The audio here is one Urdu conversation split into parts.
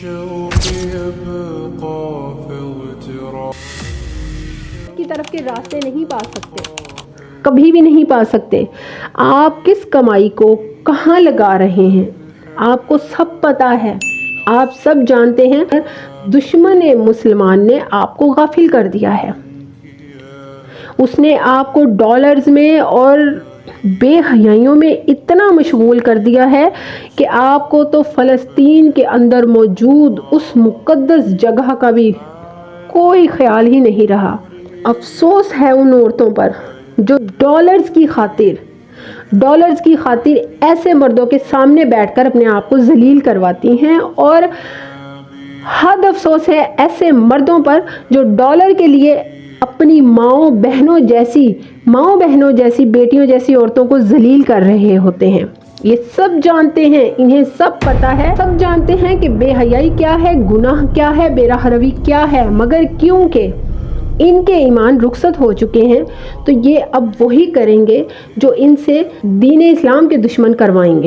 کی طرف کے راستے نہیں پا سکتے، کبھی بھی نہیں پا سکتے۔ آپ کس کمائی کو کہاں لگا رہے ہیں آپ کو سب پتا ہے، آپ سب جانتے ہیں۔ دشمن مسلمان نے آپ کو غافل کر دیا ہے، اس نے آپ کو ڈالرز میں اور بے حیائیوں میں اتنا مشغول کر دیا ہے کہ آپ کو تو فلسطین کے اندر موجود اس مقدس جگہ کا بھی کوئی خیال ہی نہیں رہا۔ افسوس ہے ان عورتوں پر جو ڈالرز کی خاطر ایسے مردوں کے سامنے بیٹھ کر اپنے آپ کو ذلیل کرواتی ہیں، اور حد افسوس ہے ایسے مردوں پر جو ڈالر کے لیے اپنی ماؤں بہنوں جیسی بیٹیوں جیسی عورتوں کو ذلیل کر رہے ہوتے ہیں۔ یہ سب جانتے ہیں، انہیں سب پتا ہے، سب جانتے ہیں کہ بے حیائی کیا ہے، گناہ کیا ہے، بے راہ روی کیا ہے، مگر کیونکہ ان کے ایمان رخصت ہو چکے ہیں تو یہ اب وہی کریں گے جو ان سے دین اسلام کے دشمن کروائیں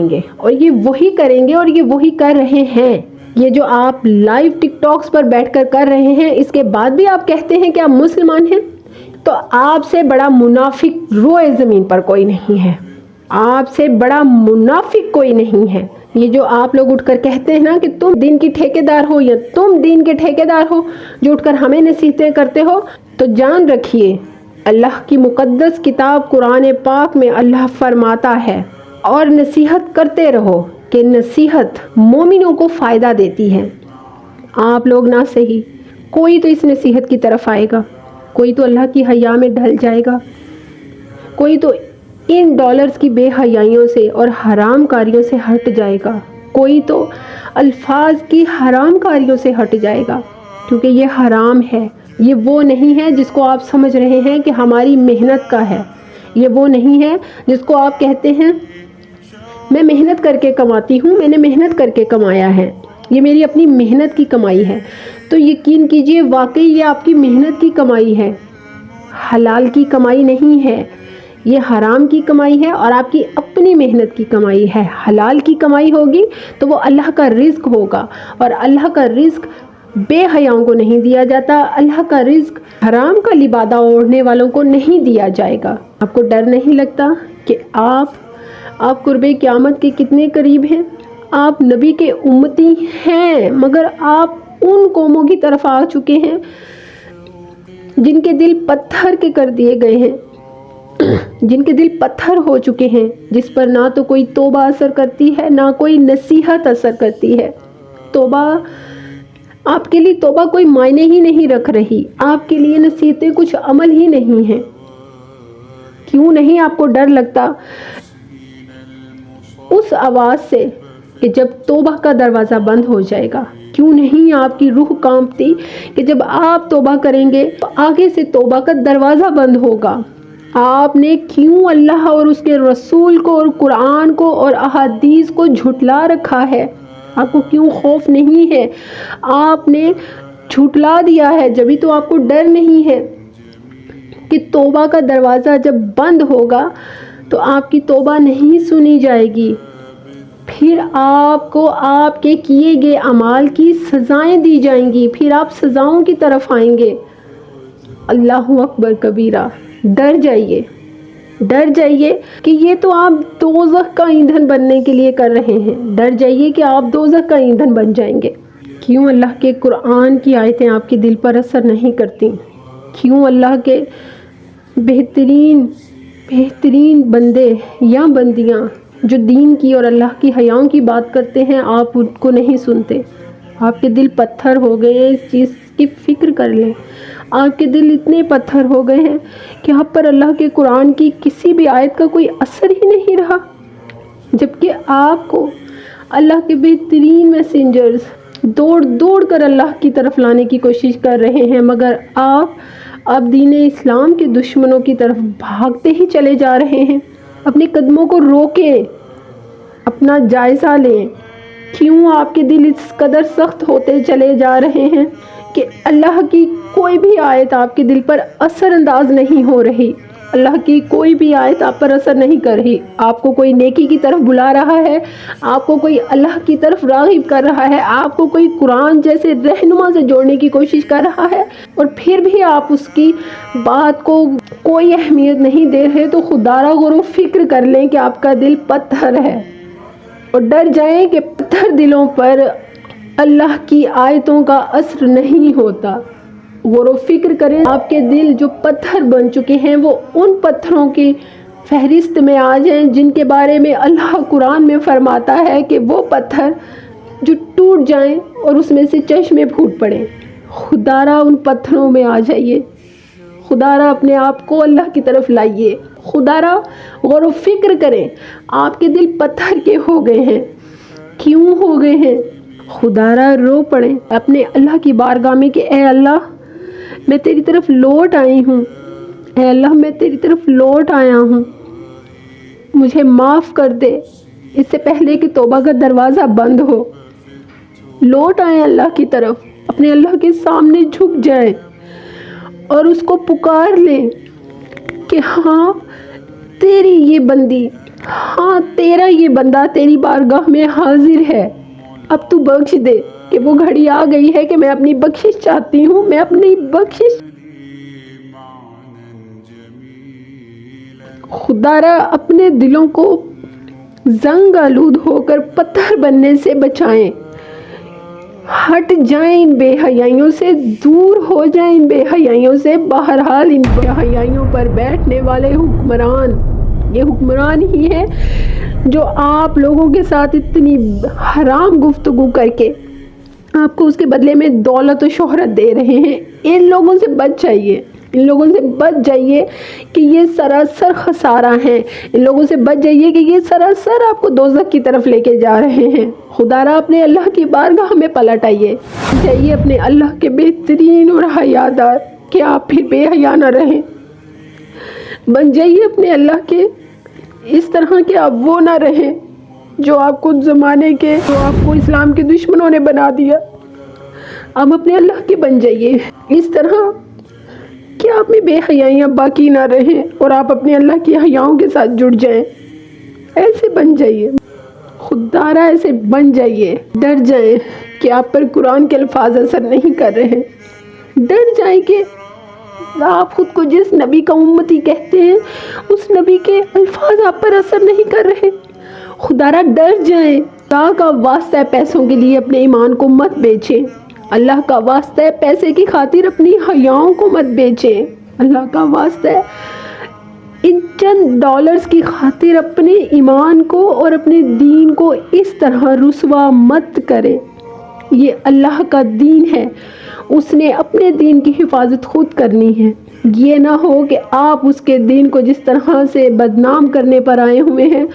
گے، اور یہ وہی کریں گے، اور یہ وہی کر رہے ہیں۔ یہ جو آپ لائیو ٹک ٹاکس پر بیٹھ کر رہے ہیں، اس کے بعد بھی آپ کہتے ہیں کہ آپ مسلمان ہیں، تو آپ سے بڑا منافق روئے زمین پر کوئی نہیں ہے، آپ سے بڑا منافق کوئی نہیں ہے۔ یہ جو آپ لوگ اٹھ کر کہتے ہیں نا کہ تم دین کی ٹھیکیدار ہو، یا تم دین کے ٹھیکیدار ہو جو اٹھ کر ہمیں نصیحتیں کرتے ہو، تو جان رکھیے اللہ کی مقدس کتاب قرآن پاک میں اللہ فرماتا ہے، اور نصیحت کرتے رہو کہ نصیحت مومنوں کو فائدہ دیتی ہے۔ آپ لوگ نہ صحیح، کوئی تو اس نصیحت کی طرف آئے گا، کوئی تو اللہ کی حیا میں ڈھل جائے گا، کوئی تو ان ڈالرز کی بے حیائیوں سے اور حرام کاریوں سے ہٹ جائے گا، کوئی تو الفاظ کی حرام کاریوں سے ہٹ جائے گا، کیونکہ یہ حرام ہے۔ یہ وہ نہیں ہے جس کو آپ سمجھ رہے ہیں کہ ہماری محنت کا ہے، یہ وہ نہیں ہے جس کو آپ کہتے ہیں میں محنت کر کے کماتی ہوں، میں نے محنت کر کے کمایا ہے، یہ میری اپنی محنت کی کمائی ہے۔ تو یقین کیجئے واقعی یہ آپ کی محنت کی کمائی ہے، حلال کی کمائی نہیں ہے، یہ حرام کی کمائی ہے، اور آپ کی اپنی محنت کی کمائی ہے۔ حلال کی کمائی ہوگی تو وہ اللہ کا رزق ہوگا، اور اللہ کا رزق بے حیاؤں کو نہیں دیا جاتا، اللہ کا رزق حرام کا لبادہ اوڑھنے والوں کو نہیں دیا جائے گا۔ آپ کو ڈر نہیں لگتا کہ آپ قرب قیامت کے کتنے قریب ہیں؟ آپ نبی کے امتی ہیں، مگر آپ ان قوموں کی طرف آ چکے ہیں جن کے دل پتھر کے کر دیے گئے ہیں، جن کے دل پتھر ہو چکے ہیں، جس پر نہ تو کوئی توبہ اثر کرتی ہے، نہ کوئی نصیحت اثر کرتی ہے۔ توبہ آپ کے لیے توبہ کوئی معنی ہی نہیں رکھ رہی، آپ کے لیے نصیحتیں کچھ عمل ہی نہیں ہیں۔ کیوں نہیں آپ کو ڈر لگتا اس آواز سے کہ جب توبہ کا دروازہ بند ہو جائے گا؟ کیوں نہیں آپ کی روح کانپتی کہ جب آپ توبہ کریں گے تو آگے سے توبہ کا دروازہ بند ہوگا؟ آپ نے کیوں اللہ اور اس کے رسول کو اور قرآن کو اور احادیث کو جھٹلا رکھا ہے؟ آپ کو کیوں خوف نہیں ہے؟ آپ نے جھٹلا دیا ہے، جبھی تو آپ کو ڈر نہیں ہے کہ توبہ کا دروازہ جب بند ہوگا تو آپ کی توبہ نہیں سنی جائے گی، پھر آپ کو آپ کے کیے گئے اعمال کی سزائیں دی جائیں گی، پھر آپ سزاؤں کی طرف آئیں گے۔ اللہ اکبر کبیرہ، ڈر جائیے کہ یہ تو آپ دوزخ کا ایندھن بننے کے لیے کر رہے ہیں، ڈر جائیے کہ آپ دوزخ کا ایندھن بن جائیں گے۔ کیوں اللہ کے قرآن کی آیتیں آپ کے دل پر اثر نہیں کرتی؟ کیوں اللہ کے بہترین بندے یا بندیاں جو دین کی اور اللہ کی حیاؤں کی بات کرتے ہیں آپ ان کو نہیں سنتے؟ آپ کے دل پتھر ہو گئے ہیں، اس چیز کی فکر کر لیں۔ آپ کے دل اتنے پتھر ہو گئے ہیں کہ آپ پر اللہ کے قرآن کی کسی بھی آیت کا کوئی اثر ہی نہیں رہا، جبکہ آپ کو اللہ کے بہترین میسنجرز دوڑ کر اللہ کی طرف لانے کی کوشش کر رہے ہیں، مگر آپ دین اسلام کے دشمنوں کی طرف بھاگتے ہی چلے جا رہے ہیں۔ اپنے قدموں کو روکیں، اپنا جائزہ لیں، کیوں آپ کے دل اس قدر سخت ہوتے چلے جا رہے ہیں کہ اللہ کی کوئی بھی آیت آپ کے دل پر اثر انداز نہیں ہو رہی؟ اللہ کی کوئی بھی آیت آپ پر اثر نہیں کر رہی. آپ کو کوئی نیکی کی طرف بلا رہا ہے, آپ کو کوئی اللہ کی طرف راغب کر رہا ہے, آپ کو کوئی قرآن جیسے رہنما سے جوڑنے کی کوشش کر رہا ہے, اور پھر بھی آپ اس کی بات کو کوئی اہمیت نہیں دے رہے, تو خدا را غور و فکر کر لیں کہ آپ کا دل پتھر ہے, اور ڈر جائیں کہ پتھر دلوں پر اللہ کی آیتوں کا اثر نہیں ہوتا. غور و فکر کریں, آپ کے دل جو پتھر بن چکے ہیں وہ ان پتھروں کی فہرست میں آ جائیں جن کے بارے میں اللہ قرآن میں فرماتا ہے کہ وہ پتھر جو ٹوٹ جائیں اور اس میں سے چشمے پھوٹ پڑیں. خدا را ان پتھروں میں آ جائیے, خدا را اپنے آپ کو اللہ کی طرف لائیے. خدا را غور و فکر کریں, آپ کے دل پتھر کے ہو گئے ہیں, کیوں ہو گئے ہیں؟ خدا را رو پڑیں اپنے اللہ کی بارگاہ میں کہ اے اللہ میں تیری طرف لوٹ آئی ہوں, اے اللہ میں تیری طرف لوٹ آیا ہوں, مجھے معاف کر دے اس سے پہلے کہ توبہ کا دروازہ بند ہو. لوٹ آئیں اللہ کی طرف, اپنے اللہ کے سامنے جھک جائیں اور اس کو پکار لیں کہ ہاں تیری یہ بندی, ہاں تیرا یہ بندہ تیری بارگاہ میں حاضر ہے, اب تو بخش دے. کہ وہ گھڑی آ گئی ہے کہ میں اپنی بخشش چاہتی ہوں, میں اپنی بخشش. خدا را اپنے دلوں کو زنگ آلود ہو کر پتھر بننے سے بچائیں, ہٹ جائیں ان بے حیائیوں سے, دور ہو جائیں ان بے حیائیوں سے. بہرحال ان بے حیائیوں پر بیٹھنے والے حکمران یہ حکمران ہی ہے جو آپ لوگوں کے ساتھ اتنی حرام گفتگو کر کے آپ کو اس کے بدلے میں دولت و شہرت دے رہے ہیں. ان لوگوں سے بچ جائیے, ان لوگوں سے بچ جائیے کہ یہ سراسر خسارہ ہیں, ان لوگوں سے بچ جائیے کہ یہ سراسر آپ کو دوزخ کی طرف لے کے جا رہے ہیں. خدا را اپنے اللہ کی بارگاہ میں پلٹ آئیے, جائیے اپنے اللہ کے بہترین اور حیادار کہ آپ پھر بے حیا نہ رہیں. بن جائیے اپنے اللہ کے اس طرح کہ آپ وہ نہ رہیں جو آپ کو زمانے کے, جو آپ کو اسلام کے دشمنوں نے بنا دیا. آپ اپنے اللہ کے بن جائیے اس طرح کہ آپ میں بے حیائیاں باقی نہ رہیں اور آپ اپنے اللہ کی حیاؤں کے ساتھ جڑ جائیں. ایسے بن جائیے, خدا را ایسے بن جائیے. ڈر جائیں کہ آپ پر قرآن کے الفاظ اثر نہیں کر رہے, ڈر جائیں کہ آپ خود کو جس نبی کا امتی کہتے ہیں اس نبی کے الفاظ آپ پر اثر نہیں کر رہے. خدا را ڈر جائیں. اللہ کا واسطہ ہے پیسوں کے لیے اپنے ایمان کو مت بیچیں, اللہ کا واسطہ ہے پیسے کی خاطر اپنی حیاؤں کو مت بیچیں, اللہ کا واسطہ ہے ان چند ڈالرز کی خاطر اپنے ایمان کو اور اپنے دین کو اس طرح رسوا مت کریں. یہ اللہ کا دین ہے, اس نے اپنے دین کی حفاظت خود کرنی ہے. یہ نہ ہو کہ آپ اس کے دین کو جس طرح سے بدنام کرنے پر آئے ہوئے ہیں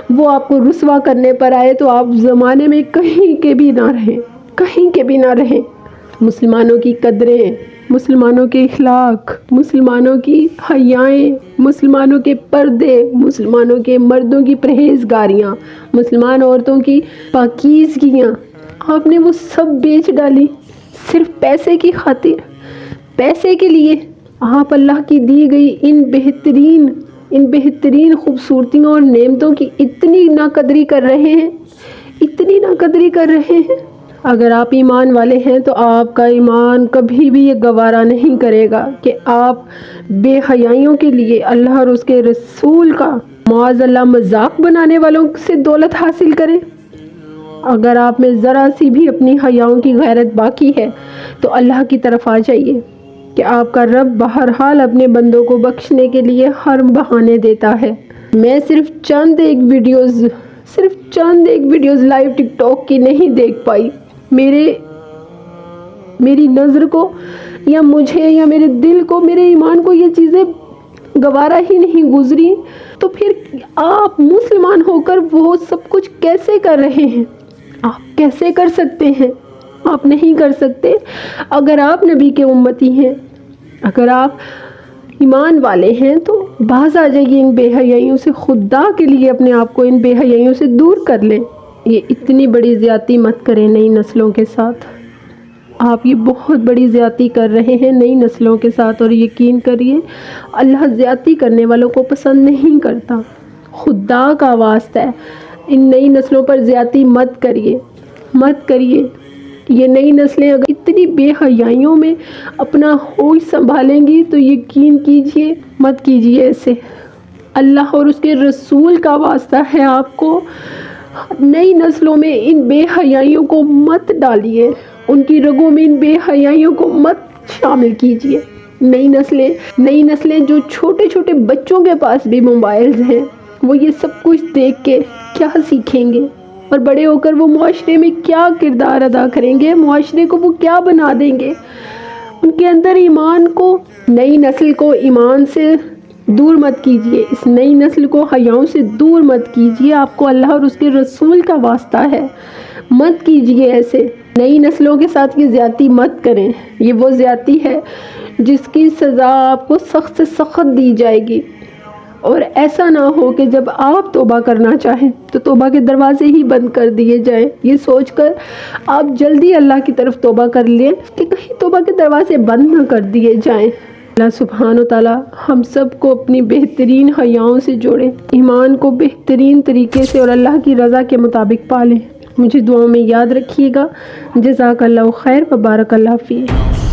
وہ آپ کو رسوا کرنے پر آئے تو آپ زمانے میں کہیں کے بھی نہ رہیں, کہیں کے بھی نہ رہیں. مسلمانوں کی قدریں, مسلمانوں کے اخلاق, مسلمانوں کی حیائیں, مسلمانوں کے پردے, مسلمانوں کے مردوں کی پرہیزگاریاں, مسلمان عورتوں کی پاکیزگیاں, آپ نے وہ سب بیچ ڈالی صرف پیسے کی خاطر. پیسے کے لیے آپ اللہ کی دی گئی ان بہترین خوبصورتیوں اور نعمتوں کی اتنی ناقدری کر رہے ہیں, اتنی ناقدری کر رہے ہیں. اگر آپ ایمان والے ہیں تو آپ کا ایمان کبھی بھی یہ گوارا نہیں کرے گا کہ آپ بے حیائیوں کے لیے اللہ اور اس کے رسول کا معاذ اللہ مذاق بنانے والوں سے دولت حاصل کریں. اگر آپ میں ذرا سی بھی اپنی حیاؤں کی غیرت باقی ہے تو اللہ کی طرف آ جائیے کہ آپ کا رب بہرحال اپنے بندوں کو بخشنے کے لیے ہر بہانے دیتا ہے. میں صرف چند ایک ویڈیوز لائیو ٹک ٹاک کی نہیں دیکھ پائی. میری نظر کو یا مجھے یا میرے دل کو, میرے ایمان کو یہ چیزیں گوارا ہی نہیں گزری, تو پھر آپ مسلمان ہو کر وہ سب کچھ کیسے کر رہے ہیں؟ آپ کیسے کر سکتے ہیں؟ آپ نہیں کر سکتے. اگر آپ نبی کے امتی ہیں, اگر آپ ایمان والے ہیں تو باز آ جائیے ان بے حیائیوں سے. خدا کے لیے اپنے آپ کو ان بے حیائیوں سے دور کر لیں. یہ اتنی بڑی زیادتی مت کریں نئی نسلوں کے ساتھ. آپ یہ بہت بڑی زیادتی کر رہے ہیں نئی نسلوں کے ساتھ، اور یقین کریے اللہ زیادتی کرنے والوں کو پسند نہیں کرتا۔ خدا کا واسطہ ہے ان نئی نسلوں پر زیادتی مت کریے، مت کریے۔ یہ نئی نسلیں اگر اتنی بے حیائیوں میں اپنا ہوش سنبھالیں گی تو یقین کیجئے مت کیجئے ایسے۔ اللہ اور اس کے رسول کا واسطہ ہے آپ کو، نئی نسلوں میں ان بے حیائیوں کو مت ڈالیے، ان کی رگوں میں ان بے حیائیوں کو مت شامل کیجئے۔ نئی نسلیں جو چھوٹے چھوٹے بچوں کے پاس بھی موبائلز ہیں، وہ یہ سب کچھ دیکھ کے کیا سیکھیں گے، اور بڑے ہو کر وہ معاشرے میں کیا کردار ادا کریں گے، معاشرے کو وہ کیا بنا دیں گے۔ ان کے اندر ایمان کو، نئی نسل کو ایمان سے دور مت کیجئے، اس نئی نسل کو حیاؤں سے دور مت کیجئے۔ آپ کو اللہ اور اس کے رسول کا واسطہ ہے، مت کیجئے ایسے۔ نئی نسلوں کے ساتھ یہ زیادتی مت کریں، یہ وہ زیادتی ہے جس کی سزا آپ کو سخت سے سخت دی جائے گی۔ اور ایسا نہ ہو کہ جب آپ توبہ کرنا چاہیں تو توبہ کے دروازے ہی بند کر دیے جائیں، یہ سوچ کر آپ جلدی اللہ کی طرف توبہ کر لیں کہ کہیں توبہ کے دروازے بند نہ کر دیے جائیں۔ اللہ سبحانہ وتعالی ہم سب کو اپنی بہترین حیاؤں سے جوڑے، ایمان کو بہترین طریقے سے اور اللہ کی رضا کے مطابق پالیں۔ مجھے دعاؤں میں یاد رکھیے گا۔ جزاک اللہ خیر و بارک اللہ فیک۔